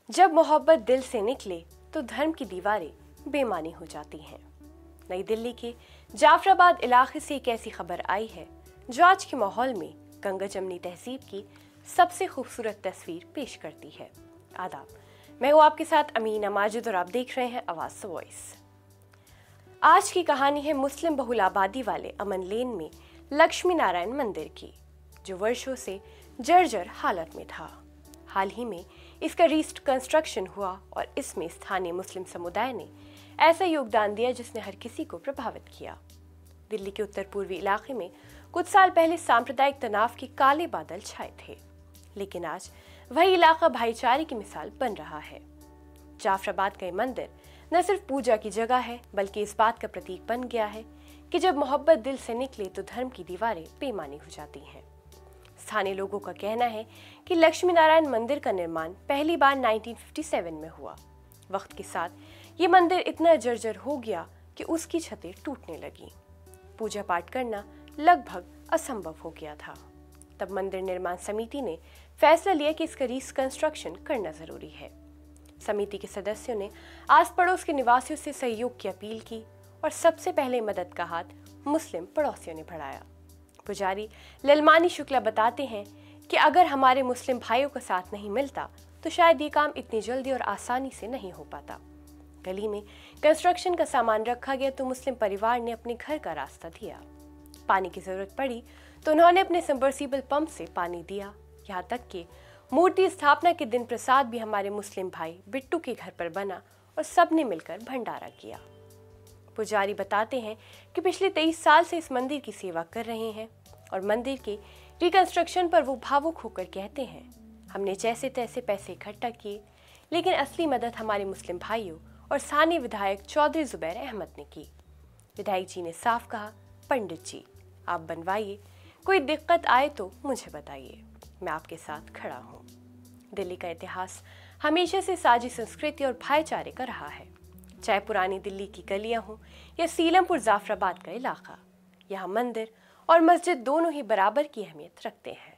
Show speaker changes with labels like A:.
A: जब मोहब्बत दिल से निकले तो धर्म की दीवारें बेमानी हो जाती हैं। नई दिल्ली के जाफराबाद इलाके से एक ऐसी खबर आई है जो आज के माहौल में गंगा जमनी तहजीब की सबसे खूबसूरत तस्वीर पेश करती है। आदाब, मैं हूँ आपके साथ अमीना माजिद और आप देख रहे हैं आवाज़ वॉइस। आज की कहानी है मुस्लिम बहुल आबादी वाले अमन लेन में लक्ष्मी नारायण मंदिर की, जो वर्षों से जर्जर हालत में था। हाल ही में इसका रिकंस्ट्रक्शन हुआ और इसमें स्थानीय मुस्लिम समुदाय ने ऐसा योगदान दिया जिसने हर किसी को प्रभावित किया। दिल्ली के उत्तर पूर्वी इलाके में कुछ साल पहले सांप्रदायिक तनाव के काले बादल छाए थे, लेकिन आज वही इलाका भाईचारे की मिसाल बन रहा है। जाफराबाद का ये मंदिर न सिर्फ पूजा की जगह है, बल्कि इस बात का प्रतीक बन गया है कि जब मोहब्बत दिल से निकले तो धर्म की दीवारें बेमानी हो जाती हैं। स्थानीय लोगों का कहना है कि लक्ष्मी नारायण मंदिर का निर्माण पहली बार 1957 में हुआ। वक्त के साथ ये मंदिर इतना जर्जर हो गया कि उसकी छतें टूटने लगी। पूजा पाठ करना लगभग असंभव हो गया था। तब मंदिर निर्माण समिति ने फैसला लिया कि इसका रिकंस्ट्रक्शन करना जरूरी है। समिति के सदस्यों ने आस पड़ोस के निवासियों से सहयोग की अपील की और सबसे पहले मदद का हाथ मुस्लिम पड़ोसियों ने बढ़ाया। पुजारी ललमानी शुक्ला बताते हैं कि अगर हमारे मुस्लिम भाइयों का साथ नहीं मिलता तो शायद ये काम इतनी जल्दी और आसानी से नहीं हो पाता। गली में कंस्ट्रक्शन का सामान रखा गया तो मुस्लिम परिवार ने अपने घर का रास्ता दिया। पानी की जरूरत पड़ी तो उन्होंने अपने सबमर्सिबल पंप से पानी दिया। यहाँ तक कि मूर्ति स्थापना के दिन प्रसाद भी हमारे मुस्लिम भाई बिट्टू के घर पर बना और सबने मिलकर भंडारा किया। पुजारी बताते हैं कि पिछले 23 साल से इस मंदिर की सेवा कर रहे हैं और मंदिर के रिकंस्ट्रक्शन पर वो भावुक होकर कहते हैं, हमने जैसे तैसे पैसे इकट्ठा किए, लेकिन असली मदद हमारे मुस्लिम भाइयों और स्थानीय विधायक चौधरी जुबैर अहमद ने की। विधायक जी ने साफ कहा, पंडित जी आप बनवाइए, कोई दिक्कत आए तो मुझे बताइए, मैं आपके साथ खड़ा हूँ। दिल्ली का इतिहास हमेशा से साझी संस्कृति और भाईचारे का रहा है। चाहे पुरानी दिल्ली की गलियां हों या सीलमपुर जाफराबाद का इलाका, यहाँ मंदिर और मस्जिद दोनों ही बराबर की अहमियत रखते हैं।